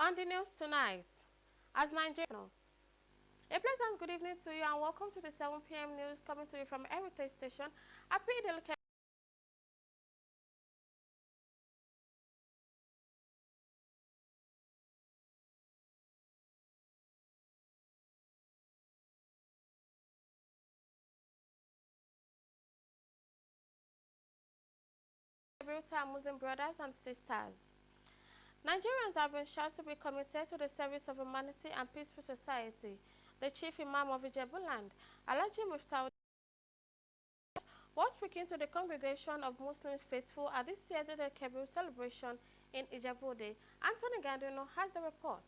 On the news tonight, as Nigeria. A pleasant good evening to you and welcome to the 7 p.m. news coming to you from Heritage Station. To our Muslim brothers and sisters. Nigerians have been charged to be committed to the service of humanity and peaceful society. The Chief Imam of Ijebu Land, Alhaji Nta was speaking to the congregation of Muslim faithful at this year's Eid-el-Kabir celebration in Ijebu Ode. Anthony Gandino has the report.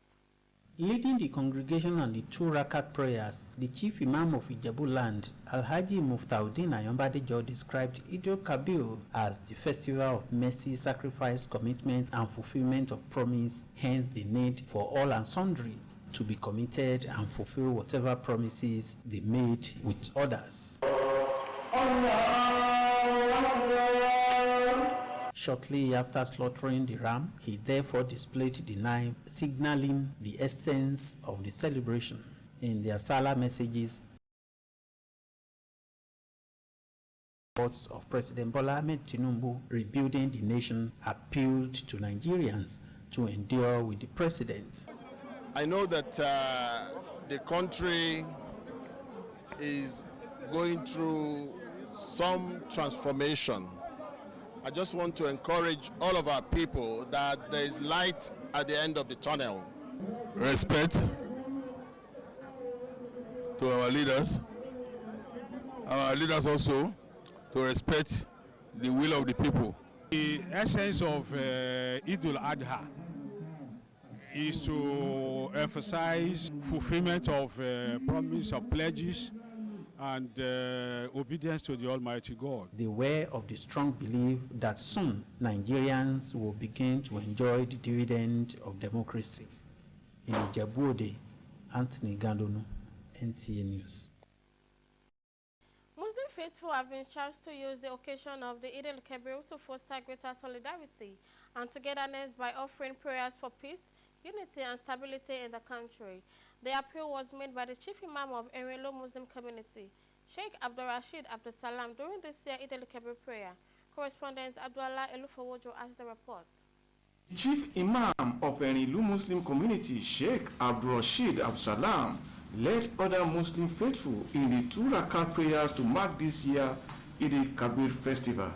Leading the congregation on the 2 rakat prayers, the Chief Imam of Ijebu Land, Alhaji Nta described Eid-el-Kabir as the festival of mercy, sacrifice, commitment, and fulfillment of promise, hence the need for all and sundry to be committed and fulfill whatever promises they made with others. Shortly after slaughtering the ram, he therefore displayed the knife, signaling the essence of the celebration. In their Salah messages, reports of President Bola Ahmed Tinubu rebuilding the nation appealed to Nigerians to endure with the president. I know that the country is going through some transformation. I just want to encourage all of our people that there is light at the end of the tunnel. Respect to our leaders also to respect the will of the people. The essence of Eid-ul-Adha is to emphasize fulfillment of promise of pledges and obedience to the Almighty God. They were of the strong belief that soon Nigerians will begin to enjoy the dividend of democracy. In Ijebu Ode, Anthony Gandino, NTA News. Muslim faithful have been charged to use the occasion of the Eid-el-Kabir to foster greater solidarity and togetherness by offering prayers for peace, unity and stability in the country. The appeal was made by the Chief Imam of Erinlo Muslim Community, Sheikh Abdurrashid Abdul Salam, during this year Eid-el-Kabir prayer. Correspondent Abdullah Elufowojo has the report. The Chief Imam of Erinlo Muslim Community, Sheikh Abdurrashid Abdul Salam, led other Muslim faithful in the 2 rakat prayers to mark this year Eid-el-Kabir festival.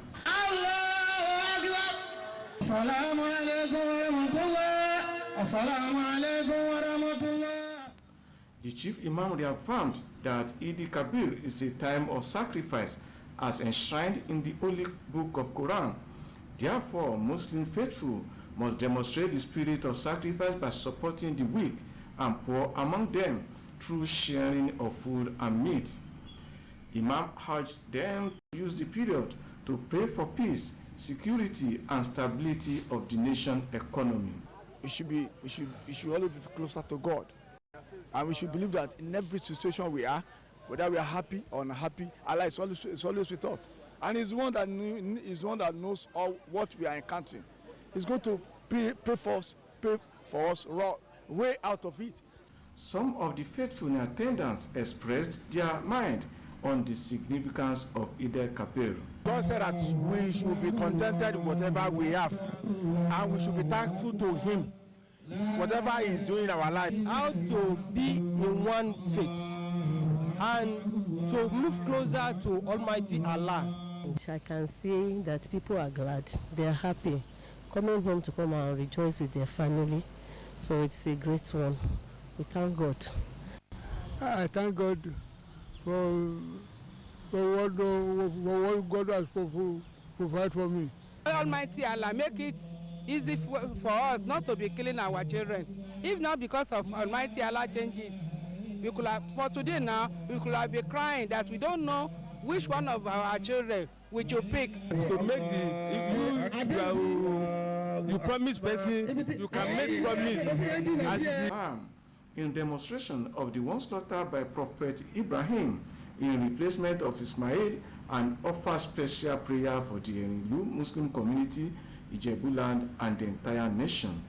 The Chief Imam reaffirmed that Eid-el-Kabir is a time of sacrifice as enshrined in the Holy Book of Quran. Therefore, Muslim faithful must demonstrate the spirit of sacrifice by supporting the weak and poor among them through sharing of food and meat. Imam urged them to use the period to pray for peace, security, and stability of the nation's economy. We should always be closer to God. And we should believe that in every situation we are, whether we are happy or unhappy, Allah is always with us. And He's one that knows all what we are encountering. He's going to pray for us way out of it. Some of the faithful in attendance expressed their mind on the significance of Eid-el-Kabir. God said that we should be contented with whatever we have, and we should be thankful to Him. Whatever He's doing in our life, how to be in one faith and to move closer to Almighty Allah. I can see that people are glad, they are happy, coming home to come and rejoice with their family. So it's a great one. We thank God. I thank God for what God has provided for me. Almighty Allah, make it easy for us not to be killing our children. If not because of Almighty Allah changes, we could have, for today now, we could have been crying that we don't know which one of our children we should pick. To make you promise person, you can make promise. In demonstration of the one slaughtered by Prophet Ibrahim in replacement of Ismail, and offer special prayer for the Erinlo Muslim community, Ijebu Land, and the entire nation.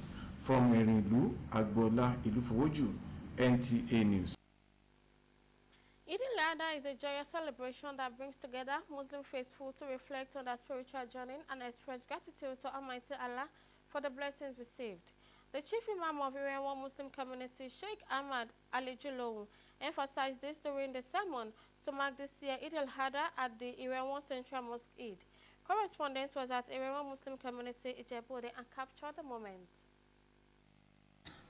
From Erinlu, Agbola, Ilufowoju, NTA News. Eid al-Adha is a joyous celebration that brings together Muslim faithful to reflect on their spiritual journey and express gratitude to Almighty Allah for the blessings received. The chief imam of Iranwa Muslim community, Sheikh Ahmad Ali Julowu, emphasized this during the sermon to mark this year Eid al-Adha at the Iranwa Central Mosque Eid. Correspondent was at Iranwa Muslim community Ijebu Ode and captured the moment.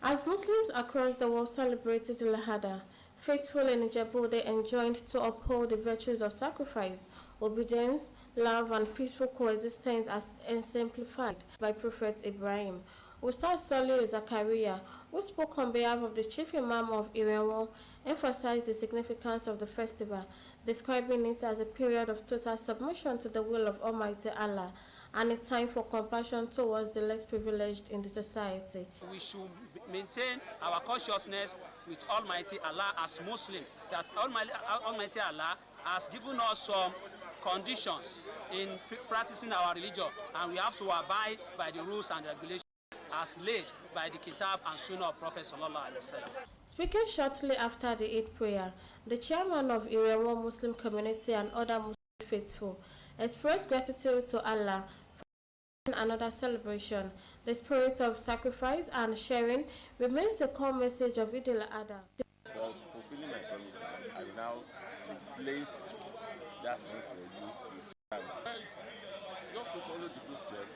As Muslims across the world celebrated Eid al-Adha, faithful in Ijebu Ode enjoined to uphold the virtues of sacrifice, obedience, love, and peaceful coexistence as exemplified by Prophet Ibrahim. Ustaz Salih Zakaria, who spoke on behalf of the chief imam of Iranwa, emphasized the significance of the festival, describing it as a period of total submission to the will of Almighty Allah and a time for compassion towards the less privileged in the society. We should maintain our consciousness with Almighty Allah as Muslim, that Almighty Allah has given us some conditions in practicing our religion, and we have to abide by the rules and regulations as laid by the Kitab and Sunnah of Prophet Sallallahu Alaihi Wasallam. Speaking shortly after the Eid prayer, the chairman of Iranwa Muslim community and other Muslim faithful expressed gratitude to Allah for another celebration. The spirit of sacrifice and sharing remains the core message of Eid al-Adha. For fulfilling my promise, I will now place that thing for you. Just to follow the footsteps,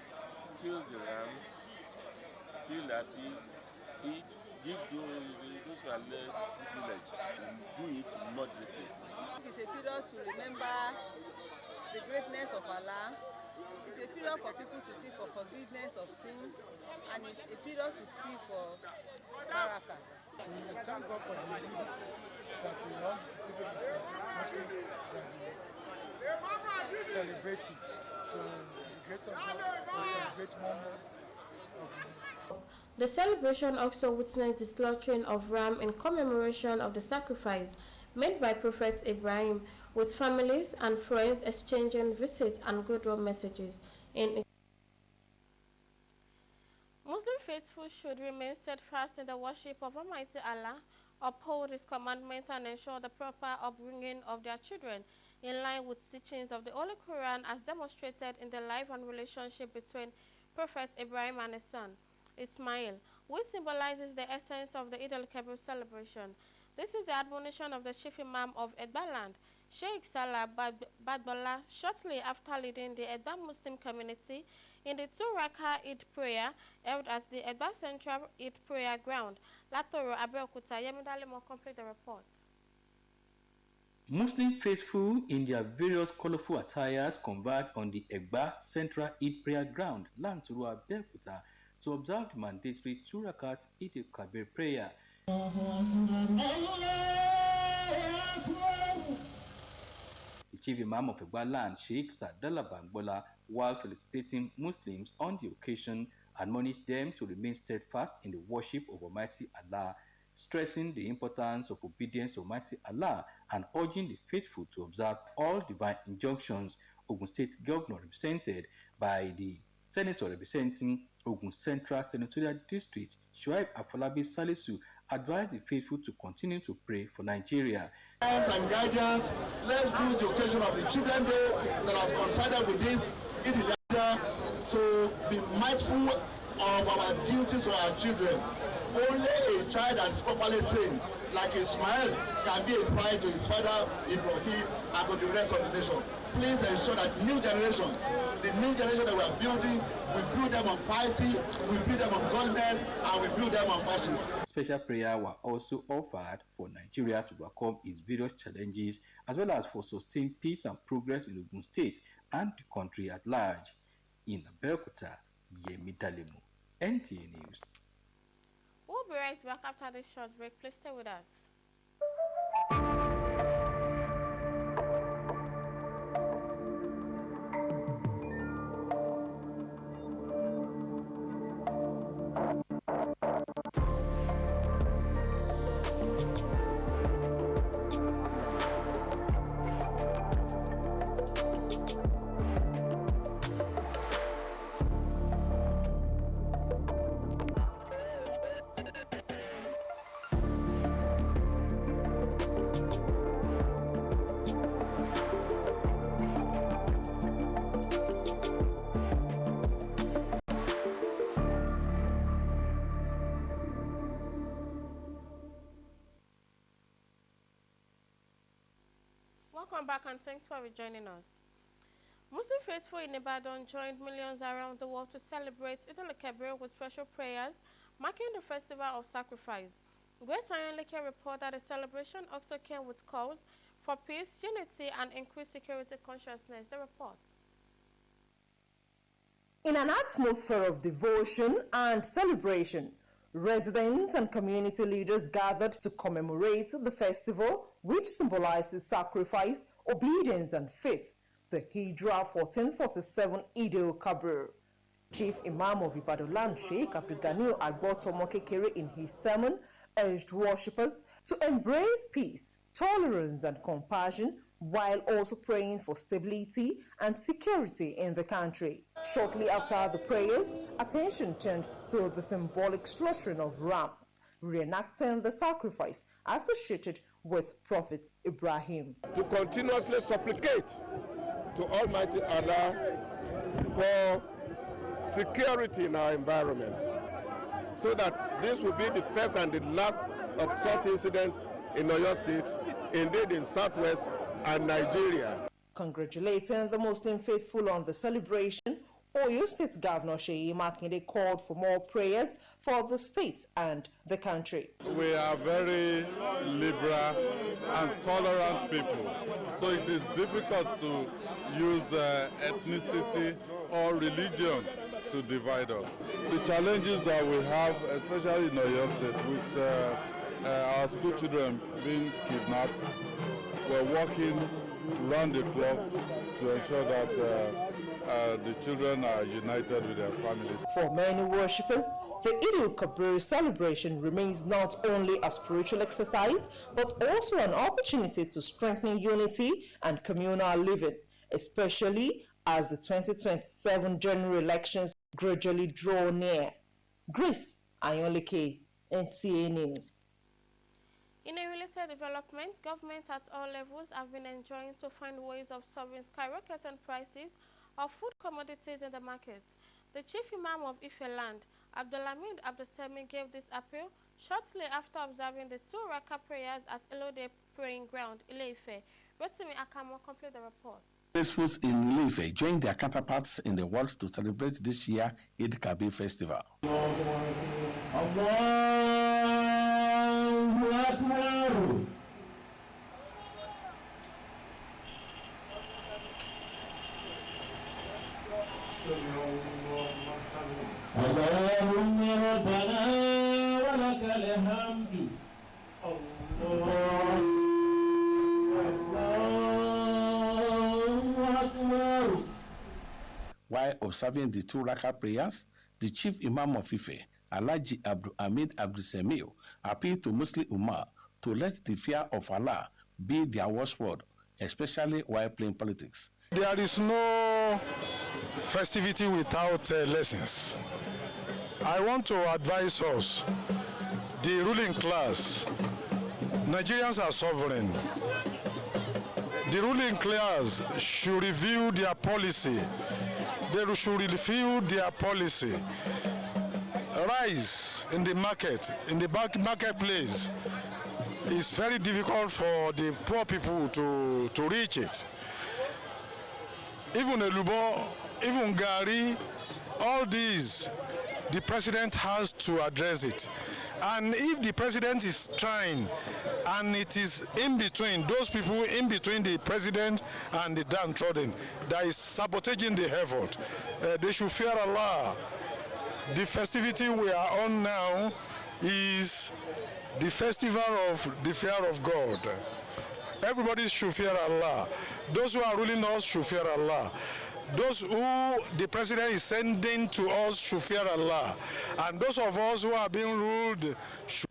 kill the ram, feel happy, eat, give those who are less privileged, and do it moderately. It's a period to remember the greatness of Allah. It's a period for people to seek for forgiveness of sin, and it's a period to seek for barakat. We thank God for the Eid that we want people that are Muslim that celebrate it. So the grace of God will celebrate more of the The celebration also witnessed the slaughtering of ram in commemoration of the sacrifice made by Prophet Ibrahim, with families and friends exchanging visits and goodwill messages. Muslim faithful should remain steadfast in the worship of Almighty Allah, uphold His commandments, and ensure the proper upbringing of their children in line with teachings of the Holy Quran as demonstrated in the life and relationship between Prophet Ibrahim and his son Ismail, which symbolizes the essence of the Eid al-Kabir celebration. This is the admonition of the chief imam of Edbaland, Sheikh Salah Badbola, shortly after leading the Edba Muslim community in the 2-Raka Eid prayer held at the Edba Central Eid prayer ground. Latoro Abeokuta, Yemidale will complete the report. Muslim faithful in their various colorful attires converged on the Egba Central Eid prayer ground, Lanturu Abeokuta, to observe the mandatory 2-Rakat Eid al-Kabir prayer. The chief imam of Egba land, Sheikh Sadala Bangbola, while felicitating Muslims on the occasion, admonished them to remain steadfast in the worship of Almighty Allah, stressing the importance of obedience to Almighty Allah and urging the faithful to observe all divine injunctions. Ogun State Governor, represented by the Senator representing Ogun Central Senatorial District, Shuaib Afolabi Salisu, advised the faithful to continue to pray for Nigeria. And guidance, let's use the occasion of the Children's Day that has coincided with this Eid al-Adha to be mindful of our duty to our children. Only a child that is properly trained, like Ismail, can be a pride to his father Ibrahim and to the rest of the nation. Please ensure that the new generation that we are building, we build them on piety, we build them on godliness, and we build them on passion. Special prayer were also offered for Nigeria to overcome its various challenges, as well as for sustained peace and progress in Ogun State and the country at large. In Abeokuta, Yemi Dalemu, NTA News. We'll be right back after this short break. Please stay with us. Welcome back and thanks for joining us. Muslim faithful in Ibadan joined millions around the world to celebrate Eid al-Kabir with special prayers, marking the festival of sacrifice. Grace Ayanleke report that the celebration also came with calls for peace, unity, and increased security consciousness. The report. In an atmosphere of devotion and celebration, residents and community leaders gathered to commemorate the festival, which symbolizes sacrifice, obedience, and faith, the Hijra 1447 Eid al-Kabir. Chief Imam of Ibadan Land, Sheikh Abdulganil Agbotomokekere, in his sermon, urged worshippers to embrace peace, tolerance, and compassion, while also praying for stability and security in the country. Shortly after the prayers, attention turned to the symbolic slaughtering of rams, reenacting the sacrifice associated with Prophet Ibrahim. To continuously supplicate to Almighty Allah for security in our environment, so that this will be the first and the last of such incidents in Oyo State, indeed in Southwest and Nigeria. Congratulating the Muslim faithful on the celebration, Oyo State Governor Seyi Makinde called for more prayers for the state and the country. We are very liberal and tolerant people, so it is difficult to use ethnicity or religion to divide us. The challenges that we have, especially in Oyo State, with our school children being kidnapped, we're working round the clock to ensure that the children are united with their families. For many worshippers, the Eid al-Kabir celebration remains not only a spiritual exercise, but also an opportunity to strengthen unity and communal living, especially as the 2027 general elections gradually draw near. Grace Ayanleke, NTA News. In a related development, governments at all levels have been enjoying to find ways of solving skyrocketing prices of food commodities in the market. The chief imam of Ife Land, Abdulhamid Abdulsemi, gave this appeal shortly after observing the 2 Raka prayers at Elode Praying Ground, Ile-Ife. Rotimi Akamo complete the report. Faithfuls in Ile-Ife joined their counterparts in the world to celebrate this year Eid Kabir festival. Allahumma rabbana wa lakal hamdu. While observing the 2 Raka prayers, the chief imam of Ife, Alhaji Abdulhamid Abdulsemil, appealed to Muslim Ummah to let the fear of Allah be their watchword, especially while playing politics. There is no festivity without lessons. I want to advise us, the ruling class, Nigerians are sovereign. The ruling class should review their policy. They should review their policy. Rise in the market, in the marketplace, it's very difficult for the poor people to reach it. Even Elubo, even Gari, all these, the president has to address it. And if the president is trying, and it is in between, those people in between the president and the downtrodden, that is sabotaging the effort, they should fear Allah. The festivity we are on now is the festival of the fear of God. Everybody should fear Allah. Those who are ruling us should fear Allah. Those who the president is sending to us should fear Allah. And those of us who are being ruled should.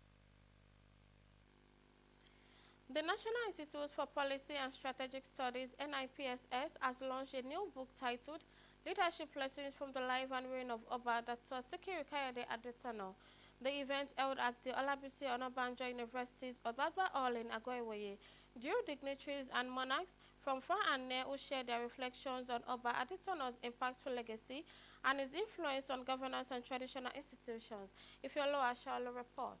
The National Institute for Policy and Strategic Studies, NIPSS, has launched a new book titled Leadership Lessons from the Life and Reign of Oba Dr. Sikiru Kayode Adetona. The event held at the Olabisi Onabanjo University's Obaba Hall in Agoiwoye. During dignitaries and monarchs from far and near who shared their reflections on Oba Adetona's impactful legacy and his influence on governance and traditional institutions. Ifeoluwa Ashalo report.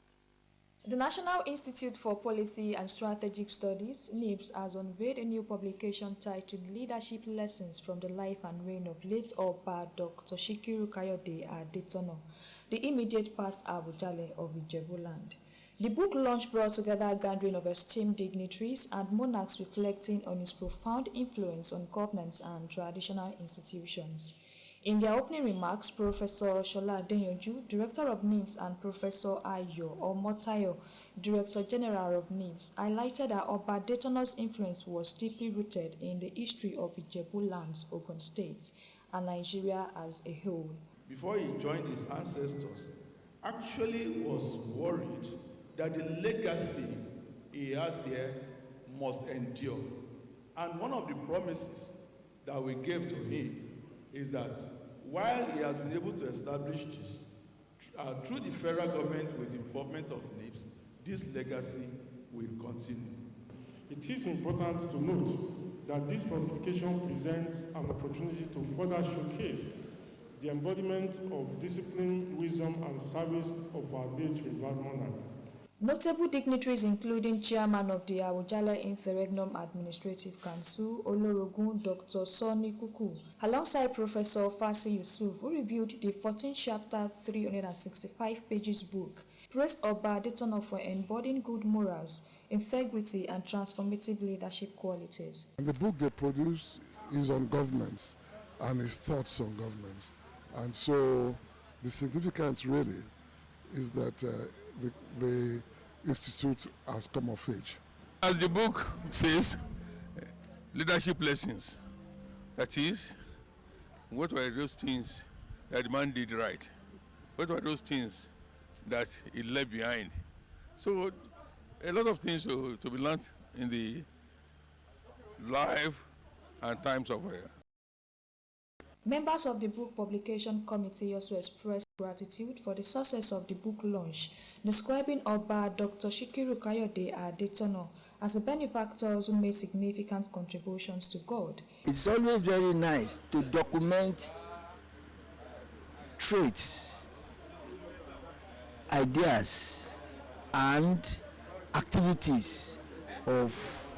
The National Institute for Policy and Strategic Studies, NIPS, has unveiled a new publication titled Leadership Lessons from the Life and Reign of late Oba Dr. Sikiru Kayode Adetono, the immediate past Awujale of Ijebu land. The book launch brought together a gathering of esteemed dignitaries and monarchs reflecting on his profound influence on governance and traditional institutions. In their opening remarks, Professor Shola Adeyanju, Director of NIMS, and Professor Ayo Omotayo, Director General of NIMS, highlighted that Oba Adetono's influence was deeply rooted in the history of Ijebu lands, Ogun State, and Nigeria as a whole. Before he joined his ancestors, actually was worried that the legacy he has here must endure. And one of the promises that we gave to him is that while he has been able to establish this, through the federal government with involvement of NIPS, this legacy will continue. It is important to note that this publication presents an opportunity to further showcase the embodiment of discipline, wisdom, and service of our late revered monarch. Notable dignitaries including Chairman of the Awujale Interregnum Administrative Council, Olorogun Dr. Sonny Kuku, alongside Professor Fasi Yusuf, who reviewed the 14-chapter, 365 pages book, praised Oba Adetono for embodying good morals, integrity, and transformative leadership qualities. And the book they produce is on governance and his thoughts on governance. And so the significance really is that the Institute has come of age. As the book says, leadership lessons. That is, what were those things that the man did right? What were those things that he left behind? So, a lot of things to be learned in the life and times of Members of the book publication committee also expressed gratitude for the success of the book launch, describing Oba Dr. Sikiru Kayode Adetono as a benefactor who made significant contributions to God. It's always very nice to document traits, ideas, and activities of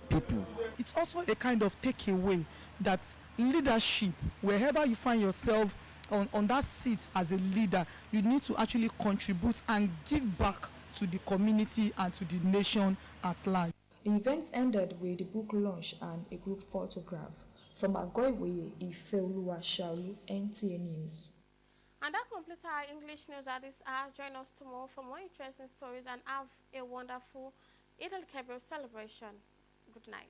people. It's also a kind of takeaway that leadership, wherever you find yourself on that seat as a leader, you need to actually contribute and give back to the community and to the nation at large. The event ended with the book launch and a group photograph. From Agoiweye, Ifeoluwa Shaulu, NTA News. And that completes our English news at this hour. Join us tomorrow for more interesting stories and have a wonderful Eid al-Kabir celebration. Good night.